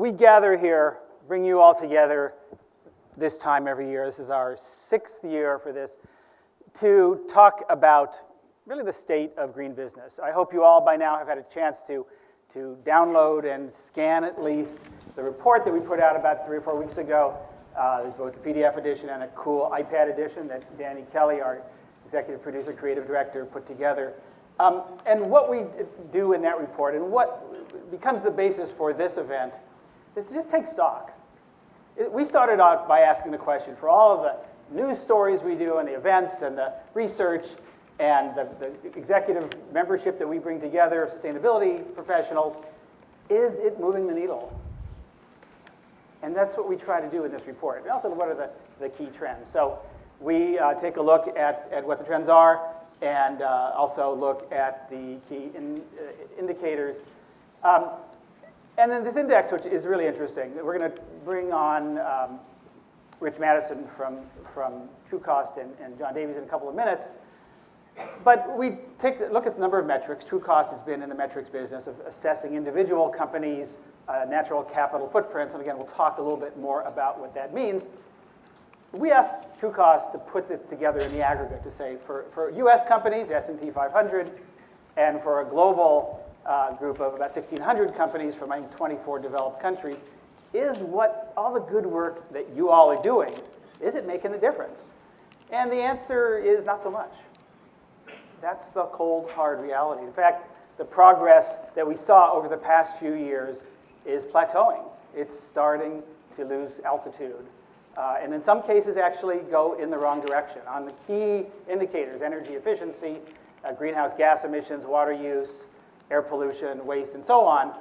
we gather here, bring you all together this time every year. This is our 6th year for this, to talk about really the state of green business. I hope you all by now have had a chance to download and scan at least the report that we put out about 3 or 4 weeks ago. There's both a PDF edition and a cool iPad edition that Danny Kelly, our executive producer, creative director, put together. And what we do in that report and what becomes the basis for this event is to just take stock. We started out by asking the question, for all of the news stories we do and the events and the research and the executive membership that we bring together, sustainability professionals, is it moving the needle? And that's what we try to do in this report. And also, what are the key trends? So we take a look at what the trends are and also look at the key indicators. And then this index, which is really interesting, we're going to bring on Rich Mattison from True Cost and John Davies in a couple of minutes. But we take a look at the number of metrics. True Cost has been in the metrics business of assessing individual companies' natural capital footprints. And again, we'll talk a little bit more about what that means. We asked True Cost to put it together in the aggregate to say, for US companies, S&P 500, and for a global group of about 1,600 companies from 24 developed countries, is what all the good work that you all are doing, is it making a difference? And the answer is not so much. That's the cold, hard reality. In fact, the progress that we saw over the past few years is plateauing. It's starting to lose altitude. And in some cases, actually go in the wrong direction. On the key indicators, energy efficiency, greenhouse gas emissions, water use, air pollution, waste, and so on,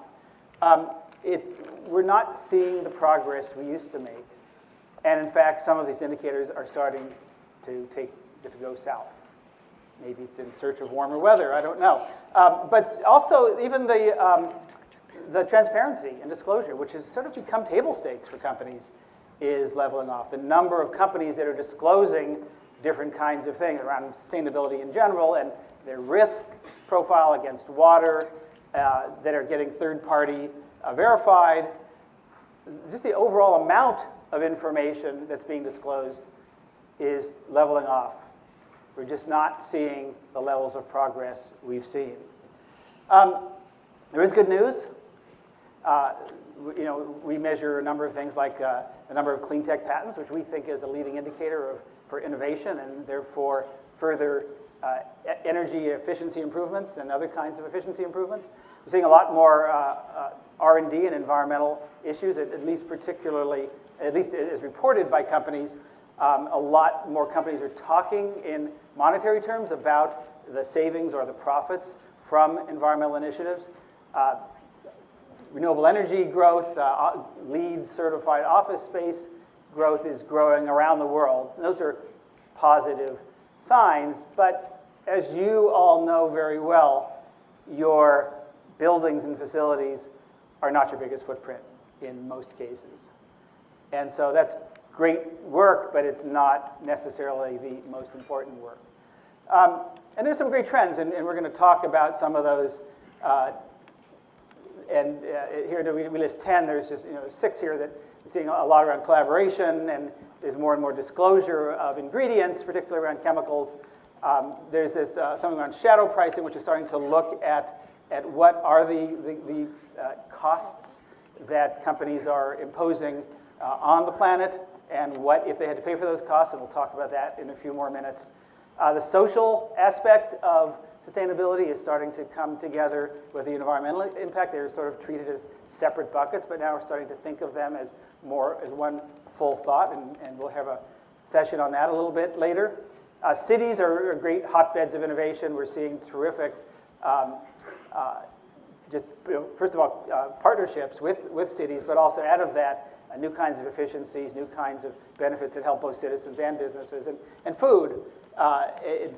we're not seeing the progress we used to make. And in fact, some of these indicators are starting to go south. Maybe it's in search of warmer weather, I don't know. But also, even the transparency and disclosure, which has sort of become table stakes for companies, is leveling off. The number of companies that are disclosing different kinds of things around sustainability in general and their risk profile against water that are getting third-party verified, just the overall amount of information that's being disclosed is leveling off. We're just not seeing the levels of progress we've seen. There is good news. We measure a number of things like the number of clean tech patents, which we think is a leading indicator for innovation and therefore further energy efficiency improvements and other kinds of efficiency improvements. We're seeing a lot more R&D and environmental issues, at least as reported by companies. A lot more companies are talking in monetary terms about the savings or the profits from environmental initiatives. Renewable energy growth, LEED certified office space growth is growing around the world. And those are positive signs, but as you all know very well, your buildings and facilities are not your biggest footprint in most cases. And so that's great work, but it's not necessarily the most important work. And there's some great trends, and we're going to talk about some of those. Here we list 10. There's just 6 here that we're seeing a lot around collaboration, and there's more and more disclosure of ingredients, particularly around chemicals. There's this something around shadow pricing, which is starting to look at what are the costs that companies are imposing on the planet, and what if they had to pay for those costs, and we'll talk about that in a few more minutes. The social aspect of sustainability is starting to come together with the environmental impact. They're sort of treated as separate buckets, but now we're starting to think of them as one full thought, and we'll have a session on that a little bit later. Cities are great hotbeds of innovation. We're seeing terrific, first of all, partnerships with cities, but also out of that, new kinds of efficiencies, new kinds of benefits that help both citizens and businesses. And food.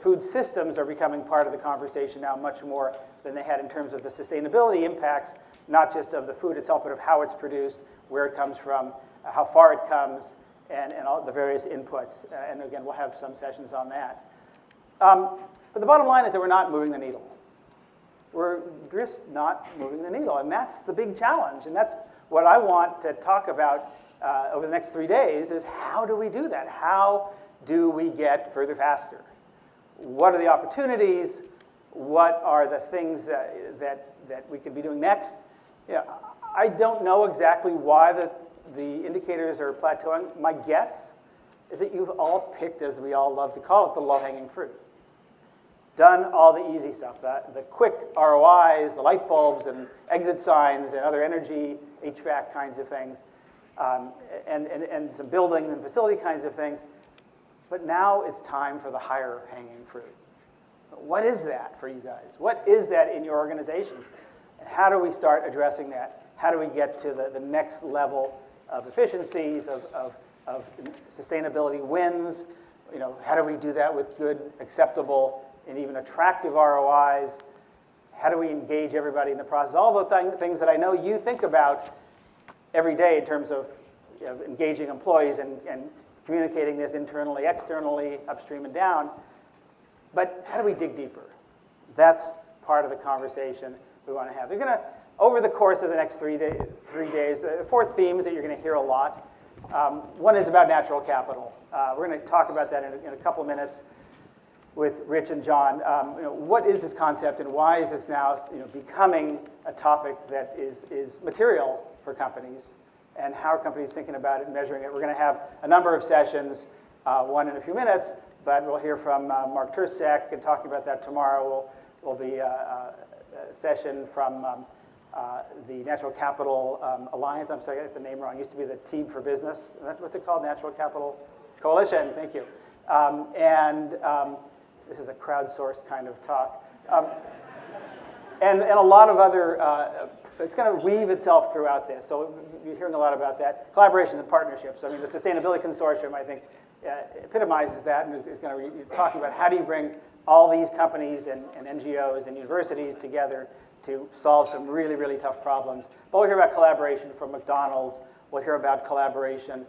Food systems are becoming part of the conversation now much more than they had in terms of the sustainability impacts, not just of the food itself, but of how it's produced, where it comes from, how far it comes, and all the various inputs. And again, we'll have some sessions on that. But the bottom line is that we're not moving the needle. We're just not moving the needle, and that's the big challenge. And that's what I want to talk about over the next 3 days is how do we do that? How do we get further faster? What are the opportunities? What are the things that we could be doing next? I don't know exactly why the indicators are plateauing. My guess is that you've all picked, as we all love to call it, the low-hanging fruit. Done all the easy stuff, the quick ROIs, the light bulbs and exit signs and other energy, HVAC kinds of things, and some building and facility kinds of things. But now it's time for the higher hanging fruit. What is that for you guys? What is that in your organizations? And how do we start addressing that? How do we get to the next level of efficiencies, of sustainability wins? How do we do that with good, acceptable, and even attractive ROIs? How do we engage everybody in the process? All the things that I know you think about every day in terms of engaging employees and communicating this internally, externally, upstream and down. But how do we dig deeper? That's part of the conversation we want to have. We're going to, over the course of the next 3 days, the 4 themes that you're going to hear a lot. One is about natural capital. We're going to talk about that in a couple of minutes with Rich and John. What is this concept and why is this now becoming a topic that is material for companies? And how are companies thinking about it and measuring it? We're going to have a number of sessions, one in a few minutes, but we'll hear from Mark Tursek and talking about that tomorrow. Will be a session from the Natural Capital Alliance. I'm sorry, I got the name wrong. It used to be the Team for Business. What's it called? Natural Capital Coalition. Thank you. This is a crowdsourced kind of talk. And a lot of other, it's going to weave itself throughout this. So you're hearing a lot about that. Collaboration and partnerships. I mean, the Sustainability Consortium, I think, epitomizes that and is going to be talking about how do you bring all these companies and NGOs and universities together to solve some really, really tough problems. But we'll hear about collaboration from McDonald's. We'll hear about collaboration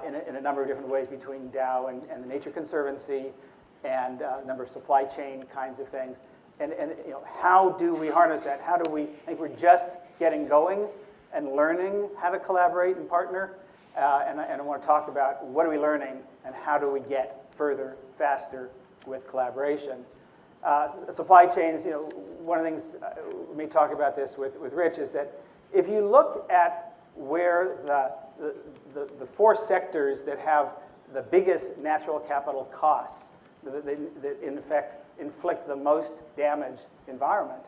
in a number of different ways between Dow and the Nature Conservancy and a number of supply chain kinds of things. And how do we harness that? How do we, I think we're just getting going and learning how to collaborate and partner. And I want to talk about what are we learning and how do we get further, faster with collaboration. Supply chains, one of the things, we may talk about this with Rich, is that if you look at where the 4 sectors that have the biggest natural capital costs, that in effect inflict the most damage environment,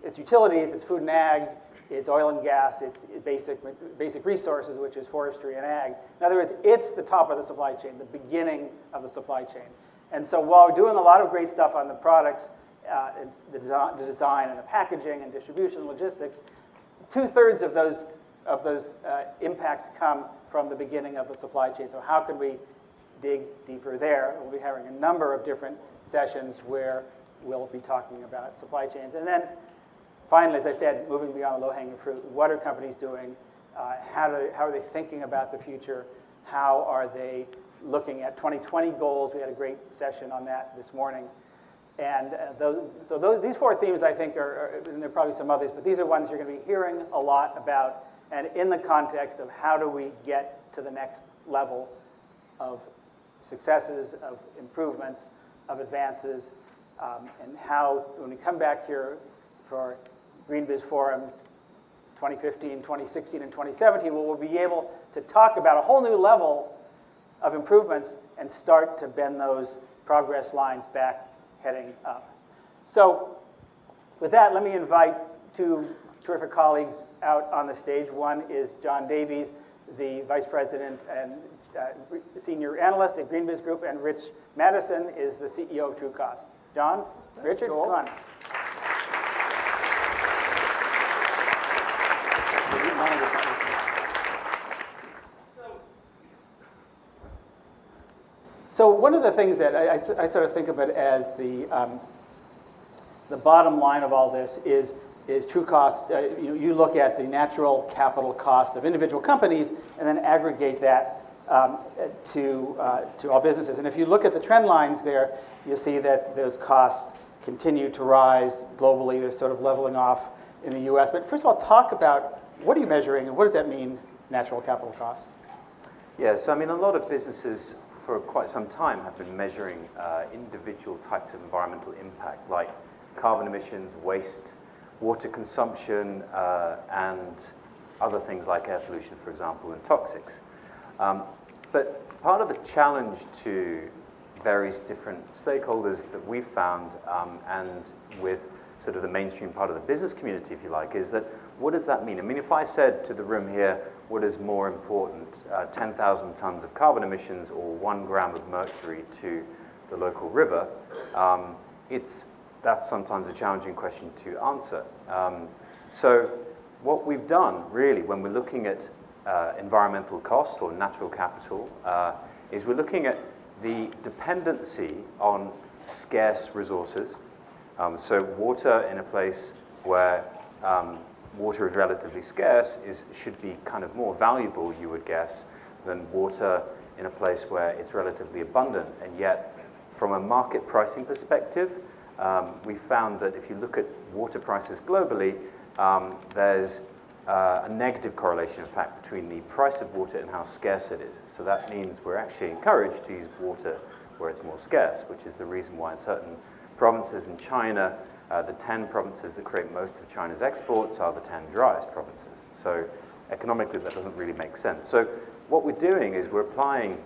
it's utilities, it's food and ag, it's oil and gas, it's basic resources, which is forestry and ag. In other words, it's the top of the supply chain, the beginning of the supply chain. And so while we're doing a lot of great stuff on the products, it's the design and the packaging and distribution and logistics, 2/3 of those impacts come from the beginning of the supply chain. So how could we dig deeper there? We'll be having a number of different sessions where we'll be talking about supply chains. And then finally, as I said, moving beyond the low-hanging fruit, what are companies doing? How are they thinking about the future? How are they looking at 2020 goals? We had a great session on that this morning. And these 4 themes, I think, and there are probably some others, but these are ones you're going to be hearing a lot about, and in the context of how do we get to the next level of successes, of improvements, of advances, and how, when we come back here for Green Biz Forum 2015, 2016, and 2017, we'll be able to talk about a whole new level of improvements and start to bend those progress lines back, heading up. So with that, let me invite 2 terrific colleagues out on the stage. One is John Davies, the Vice President and Senior Analyst at Green Biz Group, and Rich Mattison is the CEO of TrueCost. John, Thanks, Richard, Joel. come on. So one of the things that I sort of think of it as the bottom line of all this is TrueCost. You look at the natural capital costs of individual companies and then aggregate that to all businesses. And if you look at the trend lines there, you'll see that those costs continue to rise globally. They're sort of leveling off in the U.S. But first of all, talk about what are you measuring, and what does that mean, natural capital costs? Yes, I mean, a lot of businesses for quite some time have been measuring individual types of environmental impact, like carbon emissions, waste, water consumption, and other things like air pollution, for example, and toxics. But part of the challenge to various different stakeholders that we've found, and with sort of the mainstream part of the business community, if you like, is that what does that mean? I mean, if I said to the room here, what is more important, 10,000 tons of carbon emissions or 1 gram of mercury to the local river, that's sometimes a challenging question to answer. So what we've done, really, when we're looking at environmental costs or natural capital, is we're looking at the dependency on scarce resources. So water in a place where water is relatively scarce should be kind of more valuable, you would guess, than water in a place where it's relatively abundant. And yet, from a market pricing perspective, we found that if you look at water prices globally, there's a negative correlation, in fact, between the price of water and how scarce it is. So that means we're actually encouraged to use water where it's more scarce, which is the reason why in certain provinces in China, the 10 provinces that create most of China's exports are the 10 driest provinces. So economically, that doesn't really make sense. So what we're doing is we're applying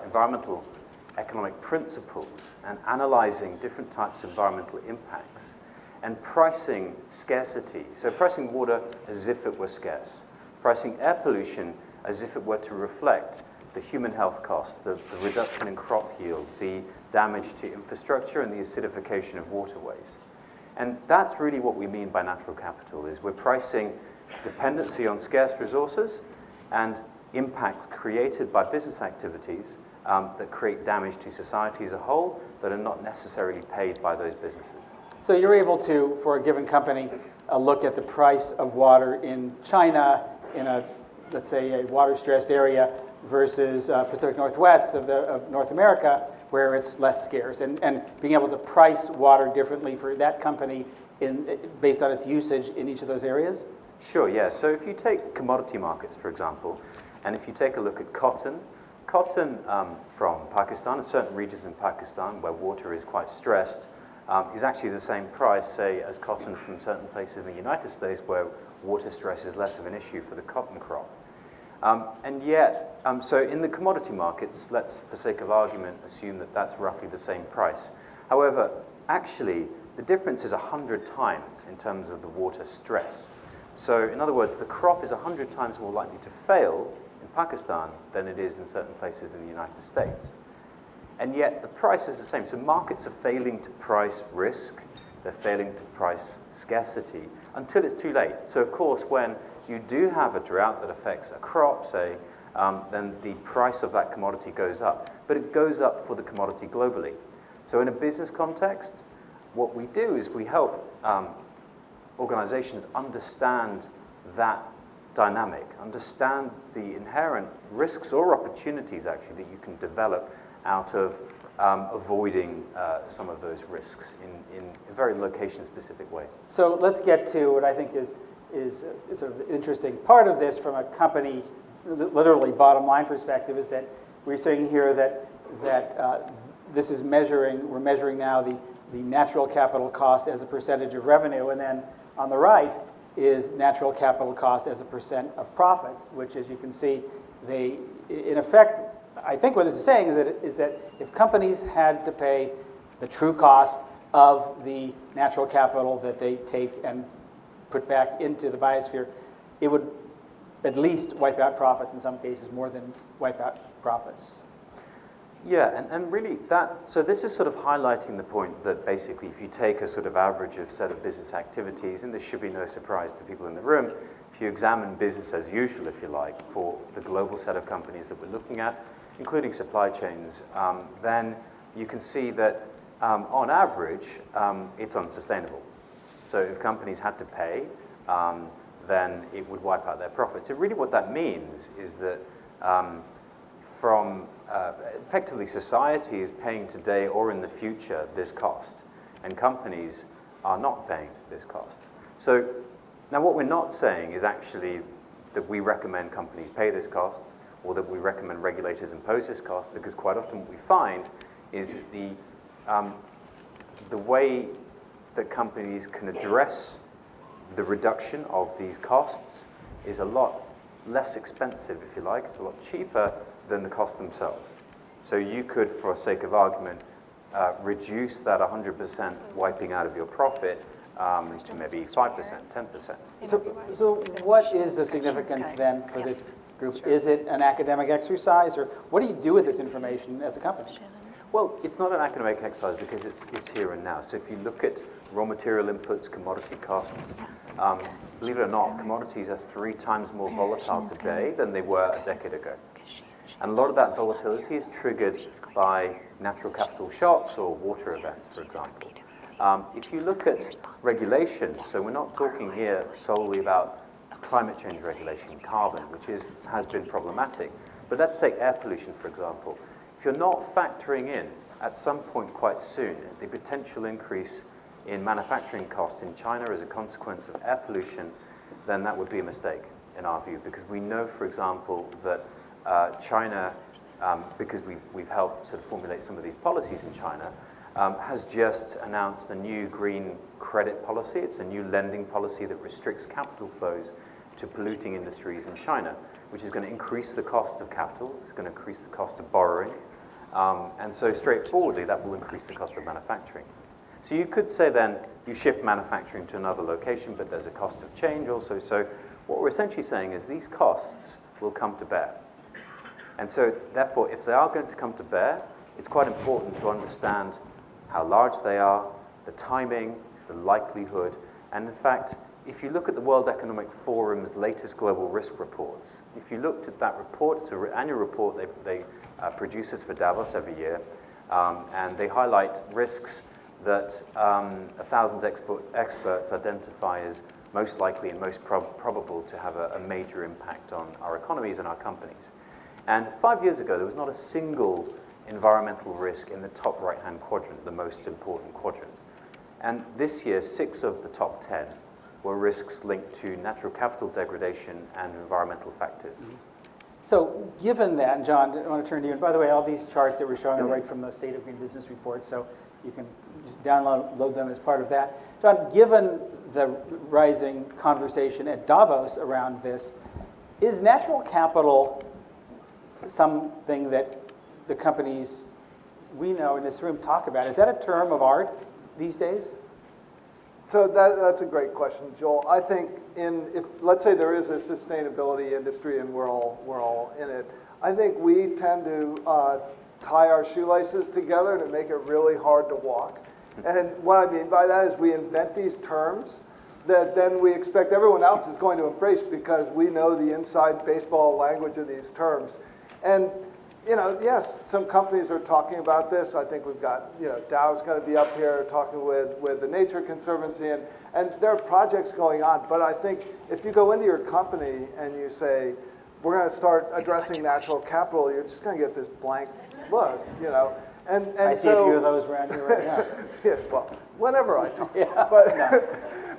environmental economic principles and analyzing different types of environmental impacts and pricing scarcity. So pricing water as if it were scarce, pricing air pollution as if it were to reflect the human health costs, the reduction in crop yield, the damage to infrastructure, and the acidification of waterways. And that's really what we mean by natural capital, is we're pricing dependency on scarce resources and impacts created by business activities that create damage to society as a whole that are not necessarily paid by those businesses. So you're able to, for a given company, look at the price of water in China, in a, let's say, a water-stressed area, versus Pacific Northwest of North America, where it's less scarce, and being able to price water differently for that company based on its usage in each of those areas? Sure, yeah. So if you take commodity markets, for example, and if you take a look at cotton from Pakistan, and certain regions in Pakistan where water is quite stressed, is actually the same price, say, as cotton from certain places in the United States where water stress is less of an issue for the cotton crop. And yet, so in the commodity markets, let's, for sake of argument, assume that that's roughly the same price. However, actually, the difference is 100 times in terms of the water stress. So in other words, the crop is 100 times more likely to fail in Pakistan than it is in certain places in the United States. And yet, the price is the same. So markets are failing to price risk. They're failing to price scarcity until it's too late. So of course, when you do have a drought that affects a crop, say, then the price of that commodity goes up. But it goes up for the commodity globally. So in a business context, what we do is we help organizations understand that dynamic, understand the inherent risks or opportunities, actually, that you can develop out of avoiding some of those risks in a very location-specific way. So let's get to what I think is sort of an interesting part of this from a company, literally bottom line perspective, is that we're saying here that this is we're measuring now the natural capital cost as a percentage of revenue, and then on the right is natural capital cost as a percent of profits, which, as you can see, they, in effect, I think what this is saying is that if companies had to pay the true cost of the natural capital that they take and put back into the biosphere, it would at least wipe out profits, in some cases more than wipe out profits. Yeah, and really so this is sort of highlighting the point that basically if you take a sort of average of set of business activities, and this should be no surprise to people in the room, if you examine business as usual, if you like, for the global set of companies that we're looking at, including supply chains, then you can see that on average, it's unsustainable. So if companies had to pay, then it would wipe out their profits. And really what that means is that effectively society is paying today or in the future this cost, and companies are not paying this cost. So Now, what we're not saying is actually that we recommend companies pay this cost or that we recommend regulators impose this cost, because quite often what we find is the way that companies can address the reduction of these costs is a lot less expensive, if you like. It's a lot cheaper than the costs themselves. So you could, for sake of argument, reduce that 100% wiping out of your profit to maybe 5%, 10%. So what is the significance then for this group? Is it an academic exercise, or what do you do with this information as a company? Well, it's not an academic exercise because it's here and now. So if you look at raw material inputs, commodity costs, believe it or not, commodities are 3 times more volatile today than they were a decade ago. And a lot of that volatility is triggered by natural capital shocks or water events, for example. If you look at regulation, so we're not talking here solely about climate change regulation, carbon, which has been problematic. But let's take air pollution, for example. If you're not factoring in, at some point quite soon, the potential increase in manufacturing costs in China as a consequence of air pollution, then that would be a mistake, in our view, because we know, for example, that China, because we've helped sort of formulate some of these policies in China, has just announced a new green credit policy. It's a new lending policy that restricts capital flows to polluting industries in China, which is going to increase the cost of capital. It's going to increase the cost of borrowing. And so straightforwardly, that will increase the cost of manufacturing. So you could say then you shift manufacturing to another location, but there's a cost of change also. So what we're essentially saying is these costs will come to bear. And so therefore, if they are going to come to bear, it's quite important to understand how large they are, the timing, the likelihood. And in fact, if you look at the World Economic Forum's latest global risk reports, if you looked at that report, it's an annual report they produce for Davies every year, and they highlight risks that 1,000 experts identify as most likely and most probable to have a major impact on our economies and our companies. And 5 years ago, there was not a single environmental risk in the top right-hand quadrant, the most important quadrant. And this year, 6 of the top 10 were risks linked to natural capital degradation and environmental factors. Mm-hmm. So given that, and John, I want to turn to you, and by the way, all these charts that we're showing are right from the State of Green Business Report, so you can just download them as part of that. John, given the rising conversation at Davos around this, is natural capital something that the companies we know in this room talk about? Is that a term of art these days? So that's a great question, Joel. I think if let's say there is a sustainability industry and we're all in it, I think we tend to tie our shoelaces together to make it really hard to walk. And what I mean by that is we invent these terms that then we expect everyone else is going to embrace because we know the inside baseball language of these terms. And yes, some companies are talking about this. I think we've got, Dow's going to be up here talking with the Nature Conservancy, and there are projects going on. But I think if you go into your company and you say, we're going to start addressing natural capital, you're just going to get this blank look, And I see a few of those around here right now. Yeah, well, whenever I talk. Yeah.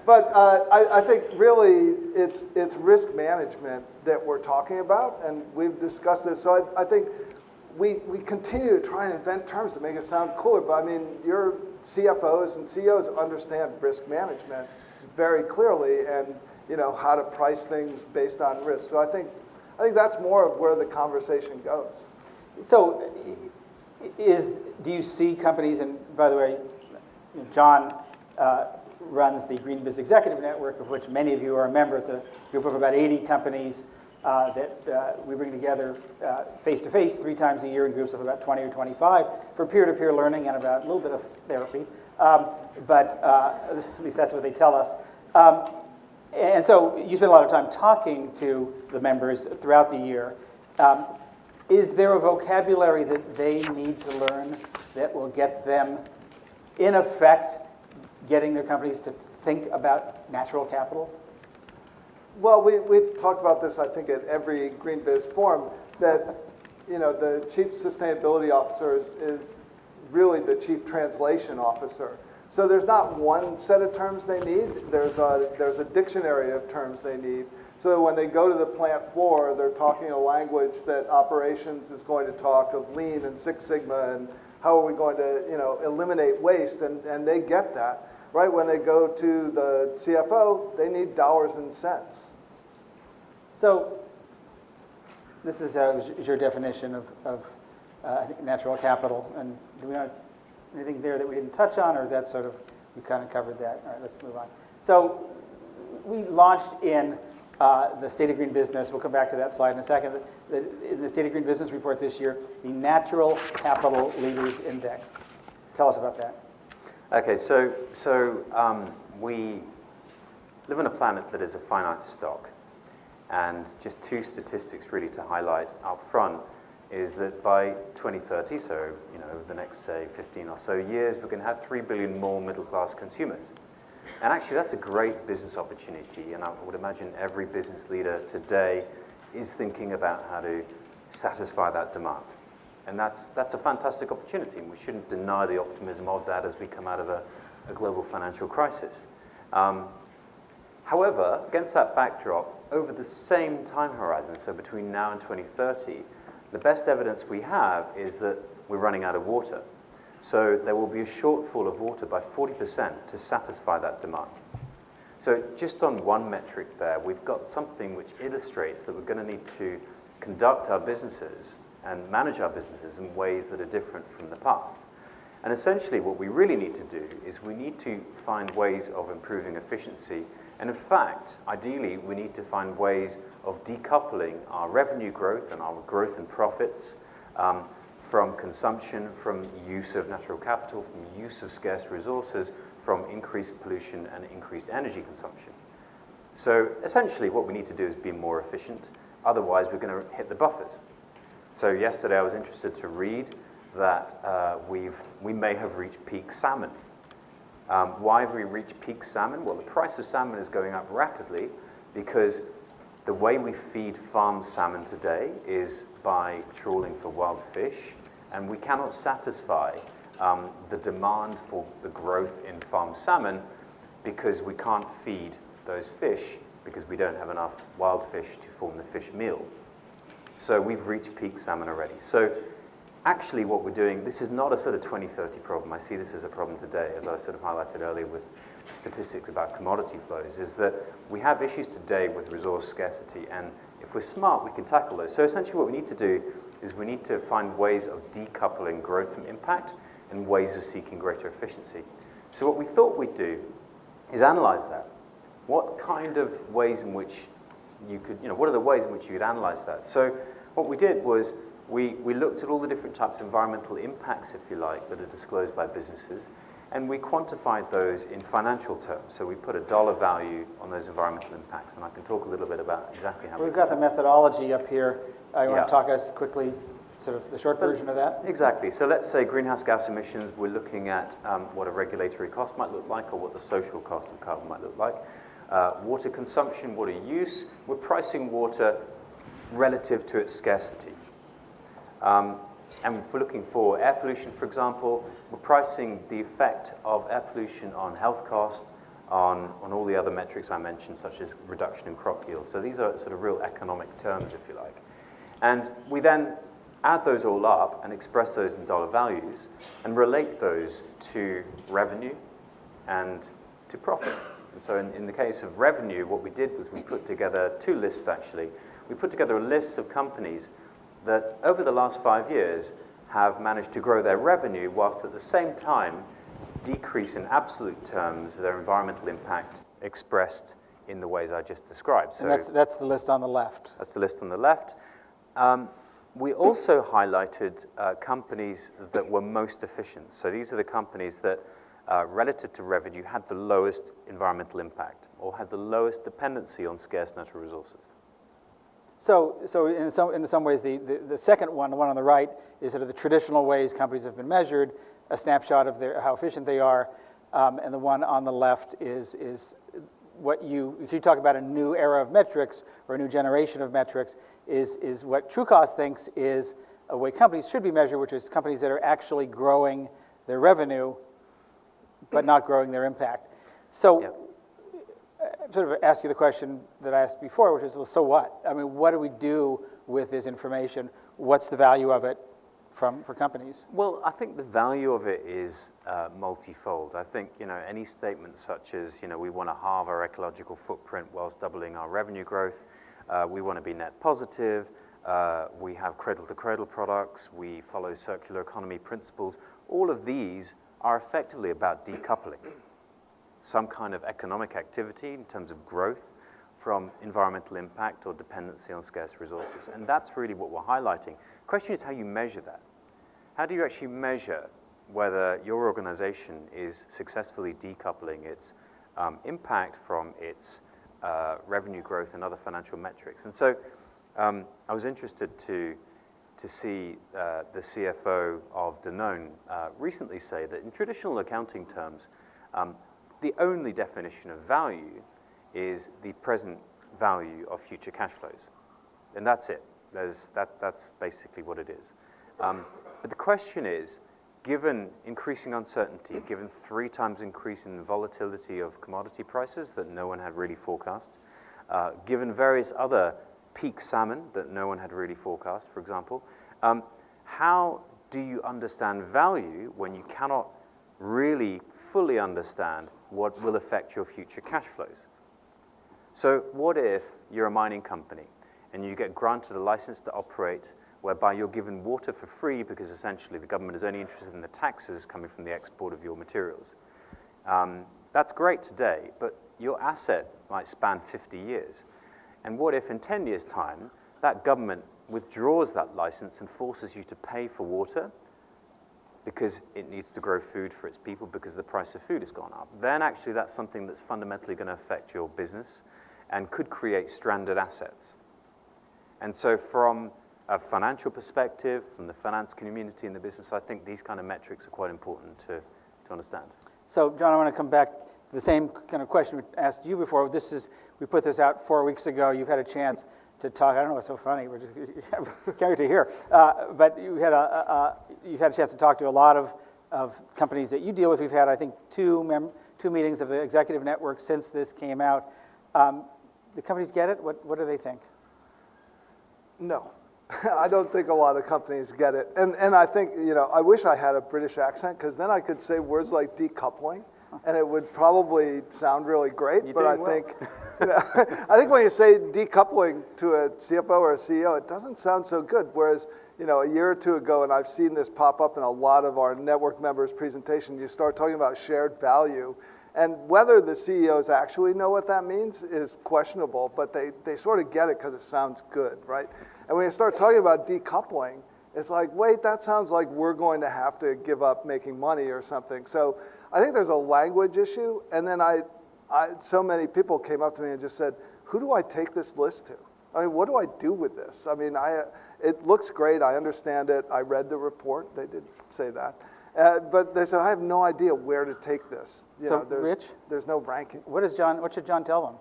But I think really it's risk management that we're talking about, and we've discussed this. So I think we continue to try and invent terms to make it sound cooler. But I mean, your CFOs and CEOs understand risk management very clearly, and how to price things based on risk. So I think that's more of where the conversation goes. So do you see companies, and by the way, John runs the Green Business Executive Network, of which many of you are a member. It's a group of about 80 companies that we bring together face-to-face 3 times a year in groups of about 20 or 25 for peer-to-peer learning and about a little bit of therapy. But at least that's what they tell us. And so you spend a lot of time talking to the members throughout the year. Is there a vocabulary that they need to learn that will get them, in effect, getting their companies to think about natural capital? Well, we've talked about this, I think, at every Green Biz Forum, that the Chief Sustainability Officer is really the Chief Translation Officer. So there's not one set of terms they need. There's a dictionary of terms they need. So when they go to the plant floor, they're talking a language that operations is going to talk of Lean and Six Sigma and how are we going to, eliminate waste, and they get that. Right when they go to the CFO, they need dollars and cents. So this is your definition of I think natural capital. And do we have anything there that we didn't touch on, or is that sort of, we kind of covered that? All right, let's move on. So we launched in the State of Green Business, we'll come back to that slide in a second, in the State of Green Business report this year, the Natural Capital Leaders Index. Tell us about that. Okay, so we live on a planet that is a finite stock. And just two statistics really to highlight up front is that by 2030, so over the next, say, 15 or so years, we're going to have 3 billion more middle-class consumers. And actually, that's a great business opportunity, and I would imagine every business leader today is thinking about how to satisfy that demand. And that's a fantastic opportunity, and we shouldn't deny the optimism of that as we come out of a global financial crisis. However, against that backdrop, over the same time horizon, so between now and 2030, the best evidence we have is that we're running out of water. So there will be a shortfall of water by 40% to satisfy that demand. So just on one metric there, we've got something which illustrates that we're going to need to conduct our businesses and manage our businesses in ways that are different from the past. And essentially what we really need to do is we need to find ways of improving efficiency. And in fact, ideally, we need to find ways of decoupling our revenue growth and our growth in profits from consumption, from use of natural capital, from use of scarce resources, from increased pollution and increased energy consumption. So essentially what we need to do is be more efficient. Otherwise, we're going to hit the buffers. So yesterday I was interested to read that we may have reached peak salmon. Why have we reached peak salmon? Well, the price of salmon is going up rapidly because the way we feed farmed salmon today is by trawling for wild fish, and we cannot satisfy the demand for the growth in farmed salmon because we can't feed those fish because we don't have enough wild fish to form the fish meal. So we've reached peak salmon already. So actually what we're doing, this is not a sort of 2030 problem. I see this as a problem today, as I sort of highlighted earlier with statistics about commodity flows, is that we have issues today with resource scarcity, and if we're smart, we can tackle those. So essentially what we need to do is we need to find ways of decoupling growth from impact and ways of seeking greater efficiency. So what we thought we'd do is analyze that. What kind of ways in which you could, what are the ways in which you could analyze that? So what we did was we looked at all the different types of environmental impacts, if you like, that are disclosed by businesses, and we quantified those in financial terms. So we put a dollar value on those environmental impacts, and I can talk a little bit about exactly how we've got the methodology up here. You want to talk us quickly, sort of the short version of that? Exactly. So let's say greenhouse gas emissions, we're looking at what a regulatory cost might look like or what the social cost of carbon might look like. Water consumption, water use, we're pricing water relative to its scarcity. And if we're looking for air pollution, for example, we're pricing the effect of air pollution on health cost, on all the other metrics I mentioned, such as reduction in crop yield. So these are sort of real economic terms, if you like. And we then add those all up and express those in dollar values and relate those to revenue and to profit. And so in the case of revenue, what we did was we put together two lists, actually. We put together a list of companies that over the last 5 years have managed to grow their revenue whilst at the same time decrease in absolute terms their environmental impact expressed in the ways I just described. So and that's the list on the left. That's the list on the left. We also highlighted companies that were most efficient. So these are the companies that, relative to revenue, had the lowest environmental impact or had the lowest dependency on scarce natural resources. So in some ways, the second one, the one on the right, is sort of the traditional ways companies have been measured, a snapshot of how efficient they are, and the one on the left is what if you talk about a new era of metrics or a new generation of metrics, is what TrueCost thinks is a way companies should be measured, which is companies that are actually growing their revenue but not growing their impact. So Yep. sort of ask you the question that I asked before, which is, well, so what? I mean, what do we do with this information? What's the value of it for companies? Well, I think the value of it is multifold. I think, any statement such as, we want to halve our ecological footprint whilst doubling our revenue growth, we want to be net positive, we have cradle-to-cradle products, we follow circular economy principles. All of these are effectively about decoupling some kind of economic activity in terms of growth from environmental impact or dependency on scarce resources. And that's really what we're highlighting. The question is how you measure that. How do you actually measure whether your organization is successfully decoupling its impact from its revenue growth and other financial metrics? And so I was interested to see the CFO of Danone recently say that in traditional accounting terms, the only definition of value is the present value of future cash flows. And that's it. That's basically what it is. But the question is, given increasing uncertainty, given 3 times increase in volatility of commodity prices that no one had really forecast, given various other peak salmon that no one had really forecast, for example, how do you understand value when you cannot really fully understand what will affect your future cash flows? So what if you're a mining company and you get granted a license to operate whereby you're given water for free because essentially the government is only interested in the taxes coming from the export of your materials? That's great today, but your asset might span 50 years. And what if in 10 years' time that government withdraws that license and forces you to pay for water because it needs to grow food for its people because the price of food has gone up? Then actually that's something that's fundamentally going to affect your business and could create stranded assets. And so from a financial perspective, from the finance community and the business, I think these kind of metrics are quite important to understand. So, John, I want to come back to the same kind of question we asked you before. We put this out 4 weeks ago. You've had a chance to talk. I don't know what's so funny. We're just can't wait to hear. But you've had a chance to talk to a lot of companies that you deal with. We've had, I think, two meetings of the executive network since this came out. The companies get it? What do they think? No. I don't think a lot of companies get it. And I think, I wish I had a British accent because then I could say words like decoupling and it would probably sound really great. You're but I doing think, I think when you say decoupling to a CFO or a CEO, it doesn't sound so good. Whereas, a year or two ago, and I've seen this pop up in a lot of our network members' presentation, you start talking about shared value. And whether the CEOs actually know what that means is questionable, but they sort of get it because it sounds good, right? And when you start talking about decoupling, it's like, wait, that sounds like we're going to have to give up making money or something. So I think there's a language issue. And then so many people came up to me and just said, who do I take this list to? I mean, what do I do with this? I mean, it looks great. I understand it. I read the report. They did say that. But they said, I have no idea where to take this. Rich? There's no ranking. What should John tell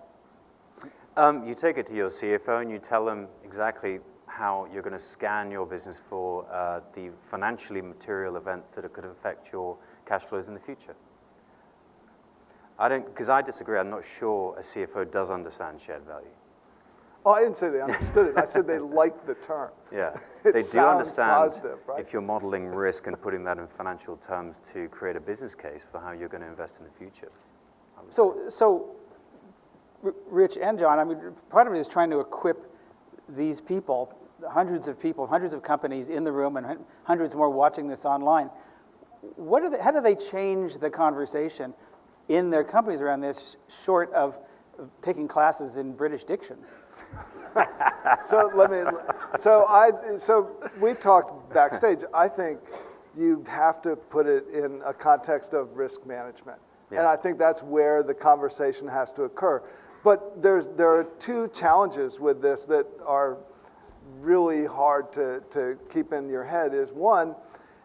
them? You take it to your CFO and you tell them exactly how you're going to scan your business for the financially material events that could affect your cash flows in the future. Because I disagree. I'm not sure a CFO does understand shared value. Oh, I didn't say they understood it. I said they liked the term. Yeah, It they do sounds understand positive, right? if you're modeling risk and putting that in financial terms to create a business case for how you're going to invest in the future. So, Rich and John, I mean, part of it is trying to equip these people, hundreds of companies in the room and hundreds more watching this online. How do they change the conversation in their companies around this, short of taking classes in British diction? So we talked backstage. I think you have to put it in a context of risk management. Yeah. And I think that's where the conversation has to occur. But there are 2 challenges with this that are really hard to keep in your head. Is one,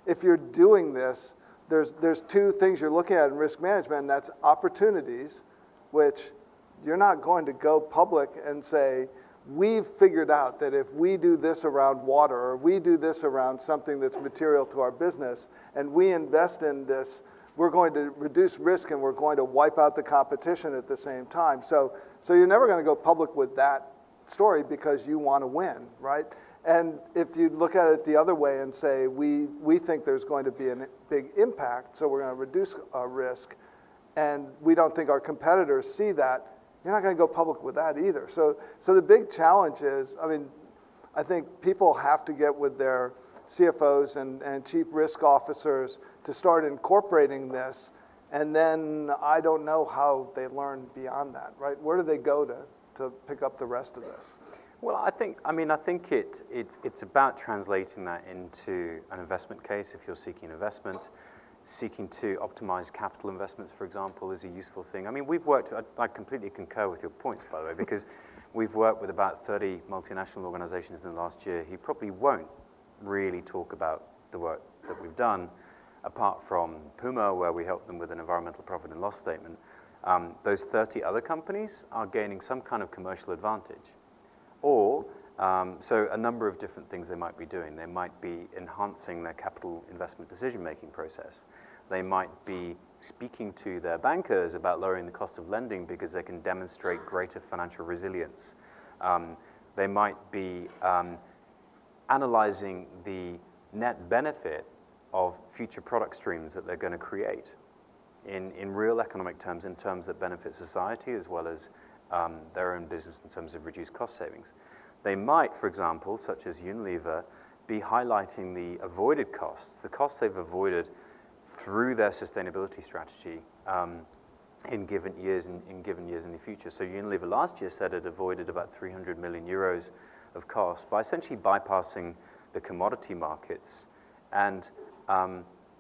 if you're doing this, there's 2 things you're looking at in risk management, and that's opportunities, which you're not going to go public and say, we've figured out that if we do this around water or we do this around something that's material to our business and we invest in this, we're going to reduce risk and we're going to wipe out the competition at the same time. So you're never going to go public with that story because you want to win, right? And if you look at it the other way and say, we think there's going to be a big impact, so we're going to reduce our risk, and we don't think our competitors see that, you're not going to go public with that either. So the big challenge is, I mean, I think people have to get with their CFOs and chief risk officers to start incorporating this, and then I don't know how they learn beyond that, right? Where do they go to pick up the rest of this? Well, I think it's about translating that into an investment case. If you're seeking investment, seeking to optimize capital investments, for example, is a useful thing. I mean, I completely concur with your points, by the way, because we've worked with about 30 multinational organizations in the last year. He probably won't really talk about the work that we've done, apart from Puma, where we helped them with an environmental profit and loss statement. Those 30 other companies are gaining some kind of commercial advantage. Or, so a number of different things they might be doing. They might be enhancing their capital investment decision-making process. They might be speaking to their bankers about lowering the cost of lending because they can demonstrate greater financial resilience. They might be analyzing the net benefit of future product streams that they're going to create in real economic terms, in terms that benefit society as well as their own business in terms of reduced cost savings. They might, for example, such as Unilever, be highlighting the avoided costs, the costs they've avoided through their sustainability strategy in given years in the future. So Unilever last year said it avoided about 300 million euros of cost by essentially bypassing the commodity markets and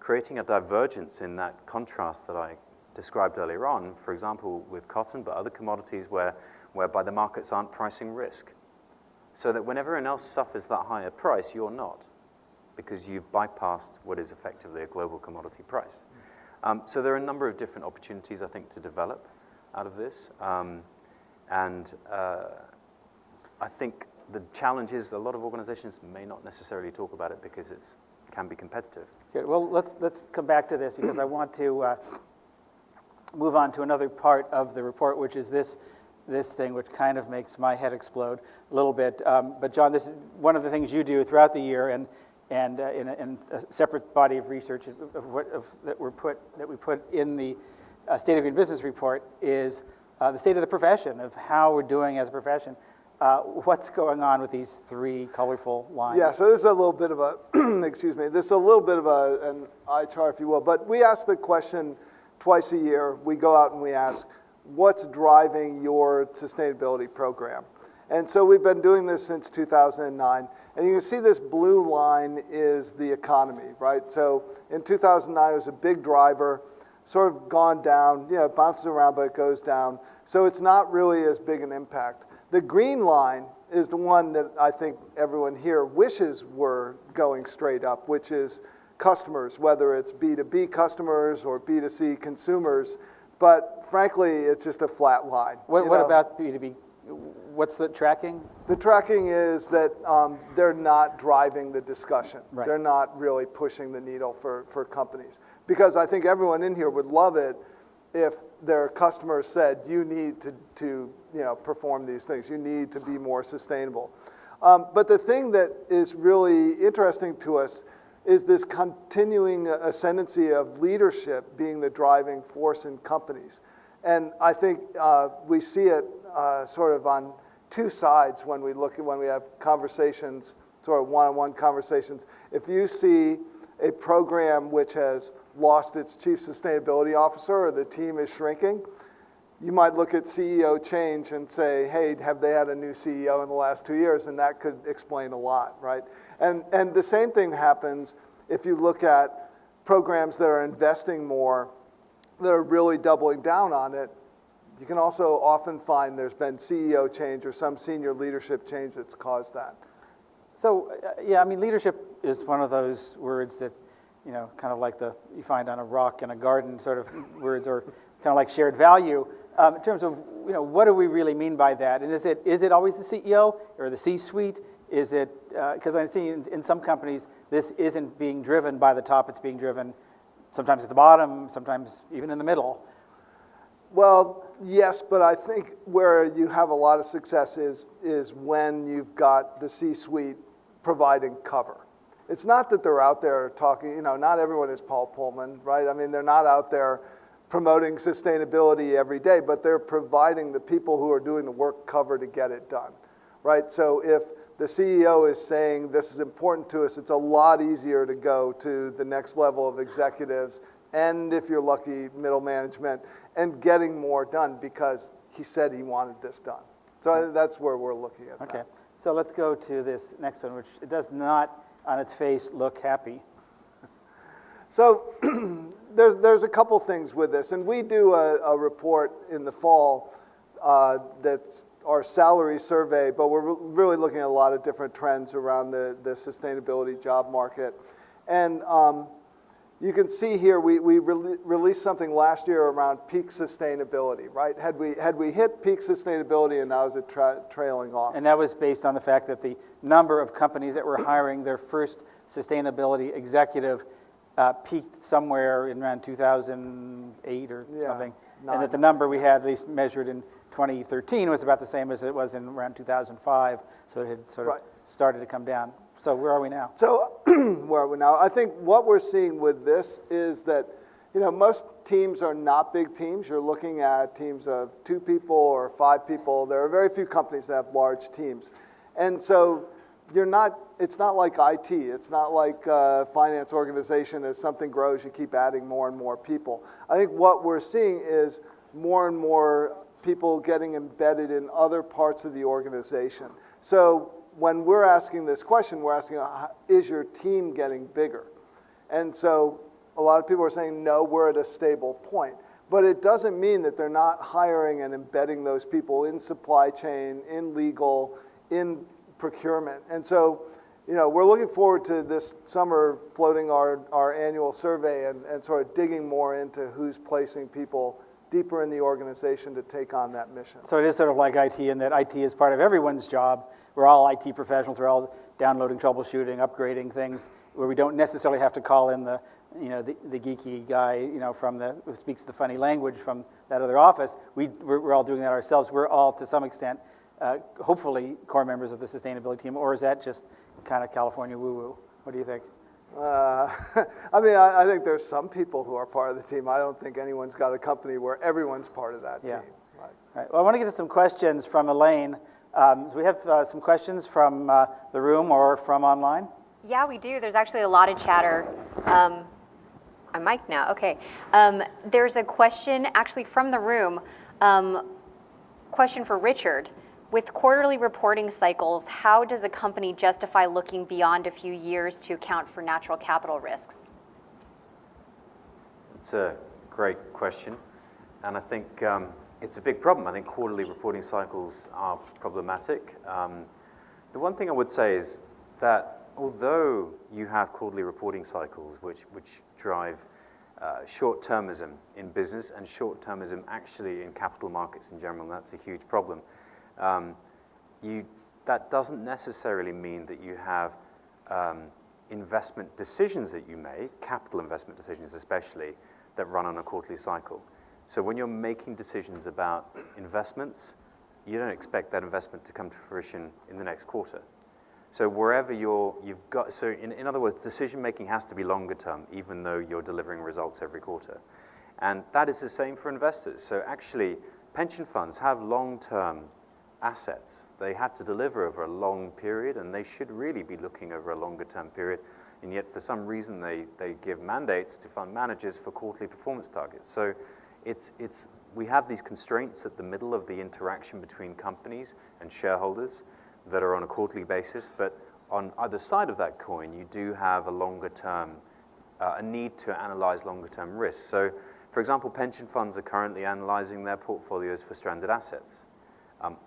creating a divergence in that contrast that I described earlier on, for example, with cotton, but other commodities whereby the markets aren't pricing risk. So that when everyone else suffers that higher price, you're not, because you've bypassed what is effectively a global commodity price. So there are a number of different opportunities, I think, to develop out of this. And I think the challenge is a lot of organizations may not necessarily talk about it because it can be competitive. Okay, well, let's come back to this because I want to move on to another part of the report, which is this thing, which kind of makes my head explode a little bit. But John, this is one of the things you do throughout the year, and in a separate body of research that we put in the State of Green Business report is the state of the profession, of how we're doing as a profession. What's going on with these three colorful lines? Yeah, so this is a little bit of a, excuse me, this is a little bit of an eye chart, if you will. But we ask the question twice a year. We go out and we ask, what's driving your sustainability program? And so we've been doing this since 2009. And you can see this blue line is the economy, right? So in 2009, it was a big driver, sort of gone down. Yeah, it bounces around, but it goes down. So it's not really as big an impact. The green line is the one that I think everyone here wishes were going straight up, which is customers, whether it's B2B customers or B2C consumers. But frankly, it's just a flat line. What about B2B? What's the tracking? The tracking is that they're not driving the discussion. Right. They're not really pushing the needle for companies. Because I think everyone in here would love it if their customers said, you need to perform these things. You need to be more sustainable. But the thing that is really interesting to us is this continuing ascendancy of leadership being the driving force in companies. And I think we see it sort of on two sides when we have conversations, sort of one-on-one conversations. If you see a program which has lost its chief sustainability officer or the team is shrinking, you might look at CEO change and say, hey, have they had a new CEO in the last 2 years? And that could explain a lot, right? And the same thing happens if you look at programs that are investing more, that are really doubling down on it. You can also often find there's been CEO change or some senior leadership change that's caused that. So, yeah, I mean, leadership is one of those words that, kind of like you find on a rock in a garden sort of words, or kind of like shared value. In terms of, what do we really mean by that? And is it always the CEO or the C-suite? Is it, because I see in some companies, this isn't being driven by the top, it's being driven sometimes at the bottom, sometimes even in the middle. Well, yes, but I think where you have a lot of success is when you've got the C-suite providing cover. It's not that they're out there talking, not everyone is Paul Pullman, right? I mean, they're not out there promoting sustainability every day, but they're providing the people who are doing the work cover to get it done, right? So if the CEO is saying this is important to us, it's a lot easier to go to the next level of executives and, if you're lucky, middle management, and getting more done because he said he wanted this done. So that's where we're looking at Okay, that. so let's go to this next one, which it does not, on its face, look happy. So there's a couple things with this, and we do a report in the fall that's our salary survey, but we're really looking at a lot of different trends around the sustainability job market. And you can see here we released something last year around peak sustainability, right? Had we hit peak sustainability, and now is it trailing off? And that was based on the fact that the number of companies that were hiring their first sustainability executive peaked somewhere in around 2008 or something. And that the number we had, at least measured in 2013, was about the same as it was in around 2005. So it had sort of started to come down. So where are we now? So where are we now? I think what we're seeing with this is that, most teams are not big teams. You're looking at teams of 2 people or 5 people. There are very few companies that have large teams. And so it's not like IT. It's not like a finance organization. As something grows, you keep adding more and more people. I think what we're seeing is more and more people getting embedded in other parts of the organization. So when we're asking this question, we're asking, is your team getting bigger? And so a lot of people are saying, no, we're at a stable point. But it doesn't mean that they're not hiring and embedding those people in supply chain, in legal, in procurement. And so, we're looking forward to this summer floating our annual survey and sort of digging more into who's placing people deeper in the organization to take on that mission. So it is sort of like IT in that IT is part of everyone's job. We're all IT professionals. We're all downloading, troubleshooting, upgrading things where we don't necessarily have to call in the geeky guy, who speaks the funny language from that other office. We're all doing that ourselves. We're all, to some extent, hopefully core members of the sustainability team, or is that just kind of California woo-woo? What do you think? I think there's some people who are part of the team. I don't think anyone's got a company where everyone's part of that team. Right. Well, I want to get to some questions from Elaine. So we have some questions from the room or from online. Yeah, we do. There's actually a lot of chatter. I'm mic'd now. Okay. There's a question actually from the room. Question for Richard. With quarterly reporting cycles, how does a company justify looking beyond a few years to account for natural capital risks? It's a great question, and I think it's a big problem. I think quarterly reporting cycles are problematic. The one thing I would say is that although you have quarterly reporting cycles which drive short-termism in business and short-termism actually in capital markets in general, and that's a huge problem. That doesn't necessarily mean that you have investment decisions that you make, capital investment decisions especially, that run on a quarterly cycle. So when you're making decisions about investments, you don't expect that investment to come to fruition in the next quarter. So wherever in other words, decision making has to be longer term, even though you're delivering results every quarter. And that is the same for investors. So actually, pension funds have long-term assets. They have to deliver over a long period, and they should really be looking over a longer term period. And yet, for some reason, they give mandates to fund managers for quarterly performance targets. So we have these constraints at the middle of the interaction between companies and shareholders that are on a quarterly basis. But on either side of that coin, you do have a longer term, a need to analyze longer term risks. So, for example, pension funds are currently analyzing their portfolios for stranded assets.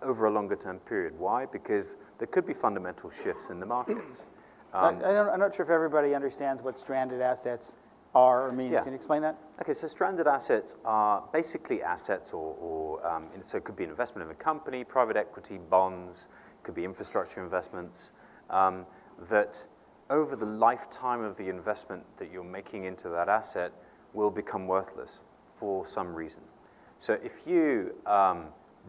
Over a longer term period. Why? Because there could be fundamental shifts in the markets. I'm not sure if everybody understands what stranded assets are or means. Yeah. Can you explain that? Okay, so stranded assets are basically assets so it could be an investment in a company, private equity, bonds, it could be infrastructure investments, that over the lifetime of the investment that you're making into that asset will become worthless for some reason. So if you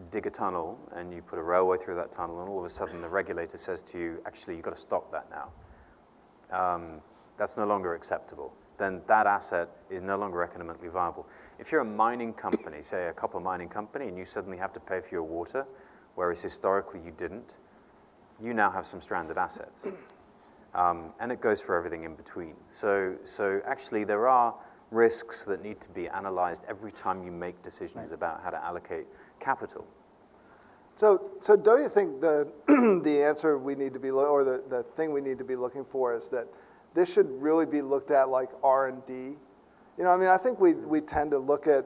dig a tunnel and you put a railway through that tunnel, and all of a sudden the regulator says to you, actually, you've got to stop that now. That's no longer acceptable. Then that asset is no longer economically viable. If you're a mining company, say a copper mining company, and you suddenly have to pay for your water, whereas historically you didn't, you now have some stranded assets. And it goes for everything in between. So actually there are risks that need to be analyzed every time you make decisions about how to allocate capital. So don't you think the the answer we need to be, or the thing we need to be looking for is that this should really be looked at like R&D? You know, I mean, I think we tend to look at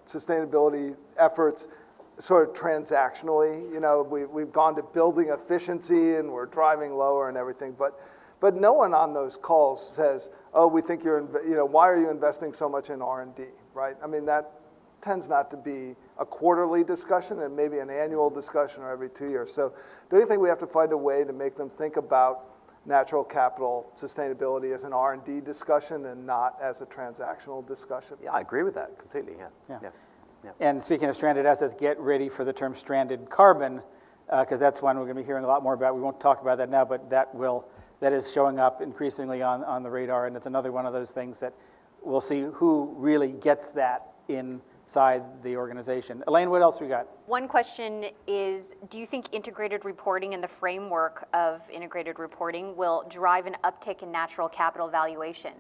sustainability efforts sort of transactionally. You know, we've gone to building efficiency and we're driving lower and everything, but no one on those calls says, oh, we think why are you investing so much in R&D, right? I mean, that tends not to be a quarterly discussion and maybe an annual discussion or every 2 years. So don't you think we have to find a way to make them think about natural capital sustainability as an R&D discussion and not as a transactional discussion? Yeah, I agree with that completely, yeah. And speaking of stranded assets, get ready for the term stranded carbon, because that's one we're going to be hearing a lot more about. We won't talk about that now, but that is showing up increasingly on the radar, and it's another one of those things that we'll see who really gets that inside the organization. Elaine, what else we got? One question is, do you think integrated reporting and the framework of integrated reporting will drive an uptick in natural capital valuation?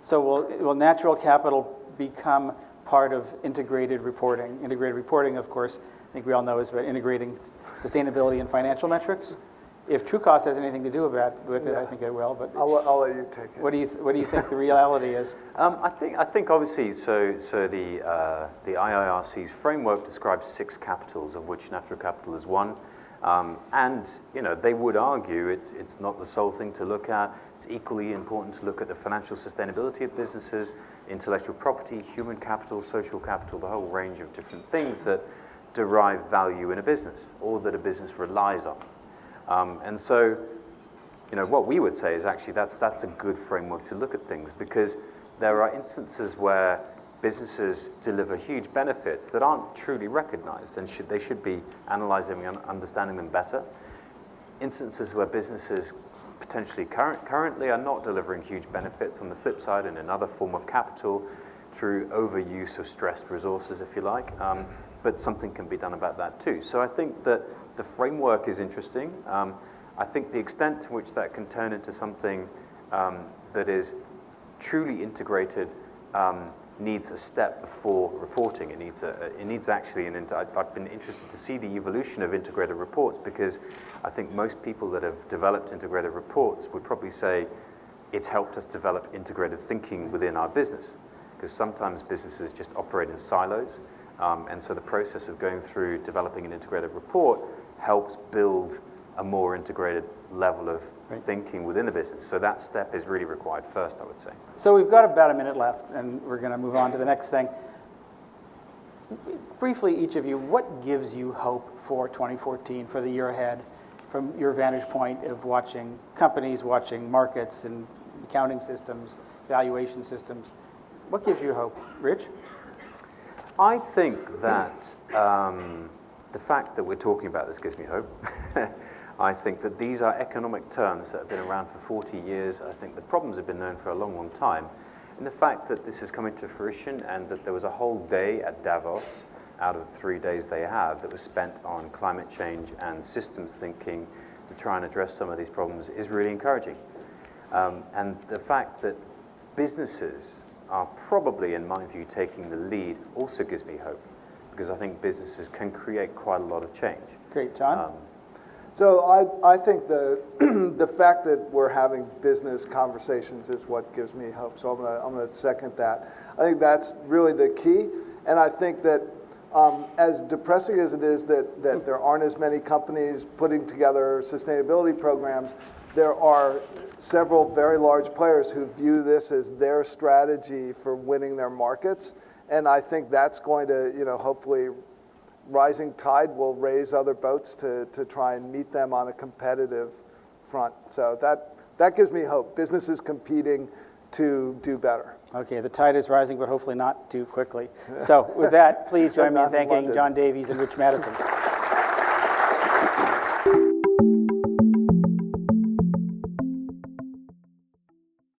So will natural capital become part of integrated reporting? Integrated reporting, of course, I think we all know is about integrating sustainability and financial metrics. If Trucost has anything to do with it, I think it will. But I'll let you take it. What do you think the reality is? I think obviously so the IIRC's framework describes 6 capitals, of which natural capital is one. And they would argue it's not the sole thing to look at. It's equally important to look at the financial sustainability of businesses, intellectual property, human capital, social capital, the whole range of different things that derive value in a business or that a business relies on. And so, what we would say is actually that's a good framework to look at things, because there are instances where businesses deliver huge benefits that aren't truly recognized, and they should be analyzing and understanding them better. Instances where businesses potentially currently are not delivering huge benefits on the flip side in another form of capital through overuse of stressed resources, if you like. But something can be done about that too. So I think that the framework is interesting. I think the extent to which that can turn into something that is truly integrated needs a step before reporting. It needs actually, I've been interested to see the evolution of integrated reports, because I think most people that have developed integrated reports would probably say it's helped us develop integrated thinking within our business, because sometimes businesses just operate in silos. And so the process of going through developing an integrated report helps build a more integrated level of thinking within the business. So that step is really required first, I would say. So we've got about a minute left, and we're going to move on to the next thing. Briefly, each of you, what gives you hope for 2014, for the year ahead, from your vantage point of watching companies, watching markets and accounting systems, valuation systems? What gives you hope? Rich? I think that the fact that we're talking about this gives me hope. I think that these are economic terms that have been around for 40 years. I think the problems have been known for a long, long time. And the fact that this is coming to fruition, and that there was a whole day at Davos out of the 3 days they have that was spent on climate change and systems thinking to try and address some of these problems, is really encouraging. And the fact that businesses are probably, in my view, taking the lead also gives me hope, because I think businesses can create quite a lot of change. Great. John? So I think the fact that we're having business conversations is what gives me hope. So I'm gonna second that. I think that's really the key. And I think that as depressing as it is that there aren't as many companies putting together sustainability programs, there are several very large players who view this as their strategy for winning their markets. And I think that's going to, hopefully rising tide will raise other boats to try and meet them on a competitive front. So that gives me hope. Businesses competing to do better. Okay, the tide is rising, but hopefully not too quickly. So with that, please join me in Not in thanking London. John Davies and Rich Mattison.